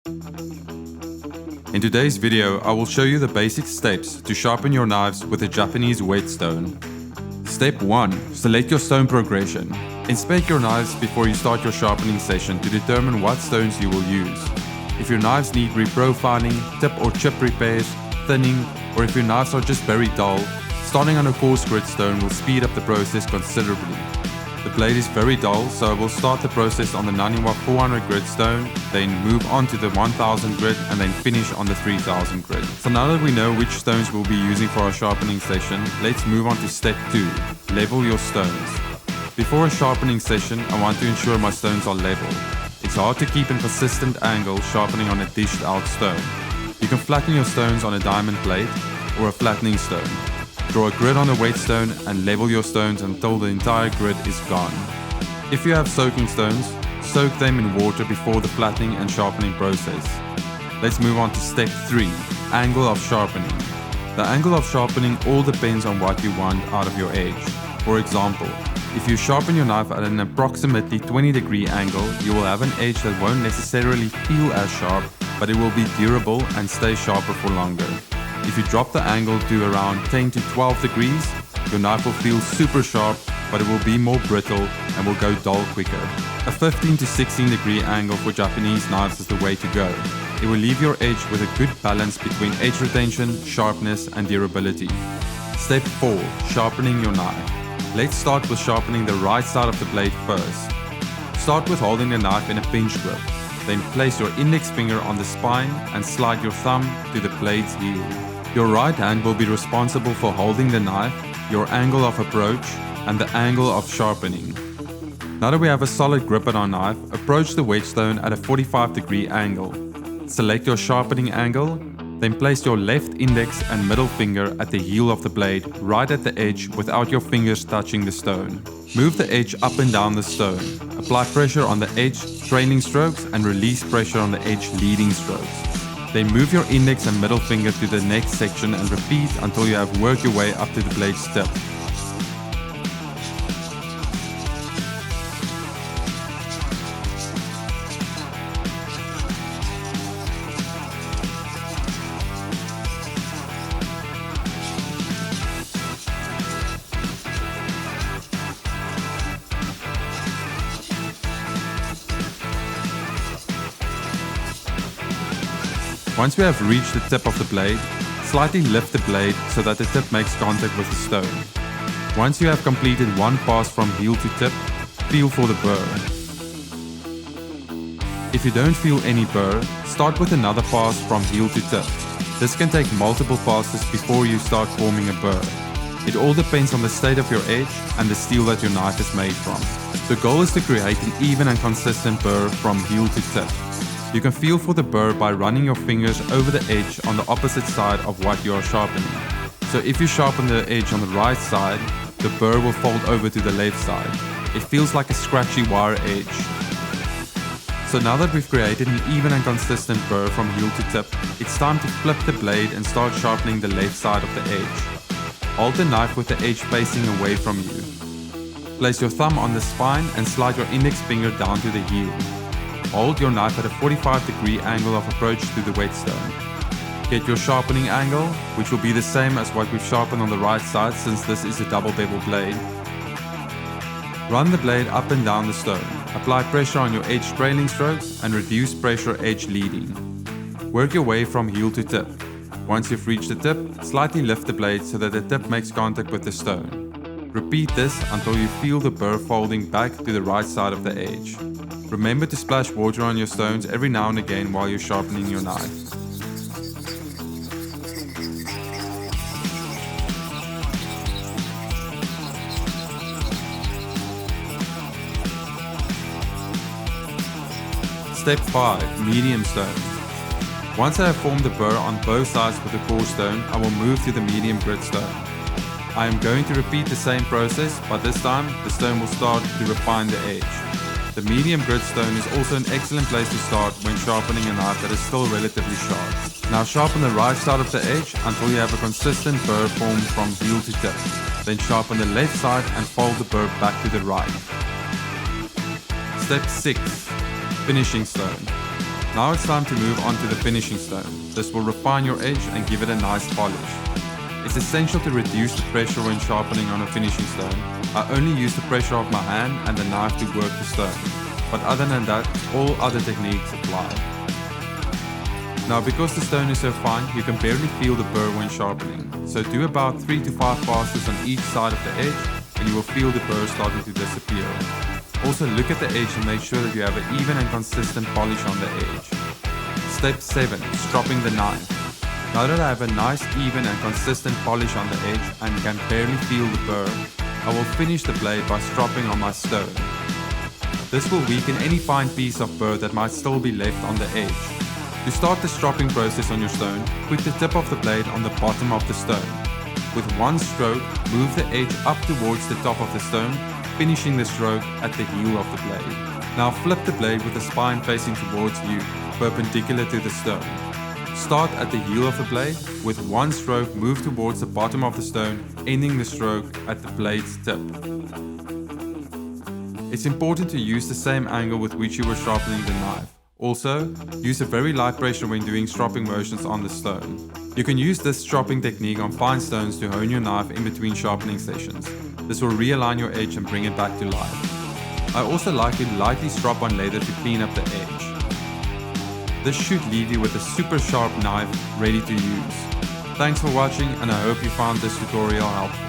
In today's video, I will show you the basic steps to sharpen your knives with a Japanese whetstone. Step 1. Select your stone progression. Inspect your knives before you start your sharpening session to determine what stones you will use. If your knives need reprofiling, tip or chip repairs, thinning, or if your knives are just very dull, starting on a coarse grit stone will speed up the process considerably. The blade is very dull, so I will start the process on the 90W 400 grit stone, then move on to the 1000 grit and then finish on the 3000 grit. So now that we know which stones we'll be using for our sharpening session, let's move on to step 2, level your stones. Before a sharpening session, I want to ensure my stones are level. It's hard to keep a consistent angle sharpening on a dished out stone. You can flatten your stones on a diamond plate or a flattening stone. Draw a grid on the whetstone and level your stones until the entire grid is gone. If you have soaking stones, soak them in water before the flattening and sharpening process. Let's move on to step 3, angle of sharpening. The angle of sharpening all depends on what you want out of your edge. For example, if you sharpen your knife at an approximately 20-degree angle, you will have an edge that won't necessarily feel as sharp, but it will be durable and stay sharper for longer. If you drop the angle to around 10 to 12 degrees, your knife will feel super sharp, but it will be more brittle and will go dull quicker. A 15 to 16 degree angle for Japanese knives is the way to go. It will leave your edge with a good balance between edge retention, sharpness and durability. Step 4. Sharpening your knife. Let's start with sharpening the right side of the blade first. Start with holding the knife in a pinch grip. Then place your index finger on the spine and slide your thumb to the blade's heel. Your right hand will be responsible for holding the knife, your angle of approach, and the angle of sharpening. Now that we have a solid grip on our knife, approach the whetstone at a 45-degree angle. Select your sharpening angle, then place your left index and middle finger at the heel of the blade right at the edge without your fingers touching the stone. Move the edge up and down the stone. Apply pressure on the edge trailing strokes and release pressure on the edge leading strokes. Then move your index and middle finger to the next section and repeat until you have worked your way up to the blade's tip. Once we have reached the tip of the blade, slightly lift the blade so that the tip makes contact with the stone. Once you have completed one pass from heel to tip, feel for the burr. If you don't feel any burr, start with another pass from heel to tip. This can take multiple passes before you start forming a burr. It all depends on the state of your edge and the steel that your knife is made from. The goal is to create an even and consistent burr from heel to tip. You can feel for the burr by running your fingers over the edge on the opposite side of what you are sharpening. So if you sharpen the edge on the right side, the burr will fold over to the left side. It feels like a scratchy wire edge. So now that we've created an even and consistent burr from heel to tip, it's time to flip the blade and start sharpening the left side of the edge. Hold the knife with the edge facing away from you. Place your thumb on the spine and slide your index finger down to the heel. Hold your knife at a 45-degree angle of approach to the whetstone. Get your sharpening angle, which will be the same as what we've sharpened on the right side since this is a double bevel blade. Run the blade up and down the stone. Apply pressure on your edge trailing strokes and reduce pressure edge leading. Work your way from heel to tip. Once you've reached the tip, slightly lift the blade so that the tip makes contact with the stone. Repeat this until you feel the burr folding back to the right side of the edge. Remember to splash water on your stones every now and again while you're sharpening your knife. Step 5. Medium stones. Once I have formed the burr on both sides with the coarse stone, I will move to the medium grit stone. I am going to repeat the same process, but this time the stone will start to refine the edge. The medium grit stone is also an excellent place to start when sharpening a knife that is still relatively sharp. Now sharpen the right side of the edge until you have a consistent burr formed from heel to tip. Then sharpen the left side and fold the burr back to the right. Step 6. Finishing stone. Now it's time to move on to the finishing stone. This will refine your edge and give it a nice polish. It's essential to reduce the pressure when sharpening on a finishing stone. I only use the pressure of my hand and the knife to work the stone, but other than that, all other techniques apply. Now because the stone is so fine, you can barely feel the burr when sharpening, so do about 3 to 5 passes on each side of the edge and you will feel the burr starting to disappear. Also look at the edge and make sure that you have an even and consistent polish on the edge. Step 7. Stropping the knife. Now that I have a nice even and consistent polish on the edge and can barely feel the burr, I will finish the blade by stropping on my stone. This will weaken any fine piece of burr that might still be left on the edge. To start the stropping process on your stone, put the tip of the blade on the bottom of the stone. With one stroke, move the edge up towards the top of the stone, finishing the stroke at the heel of the blade. Now flip the blade with the spine facing towards you, perpendicular to the stone. Start at the heel of the blade, with one stroke move towards the bottom of the stone, ending the stroke at the blade's tip. It's important to use the same angle with which you were sharpening the knife. Also, use a very light pressure when doing stropping motions on the stone. You can use this stropping technique on fine stones to hone your knife in between sharpening sessions. This will realign your edge and bring it back to life. I also like to lightly strop on leather to clean up the edge. This should leave you with a super sharp knife ready to use. Thanks for watching and I hope you found this tutorial helpful.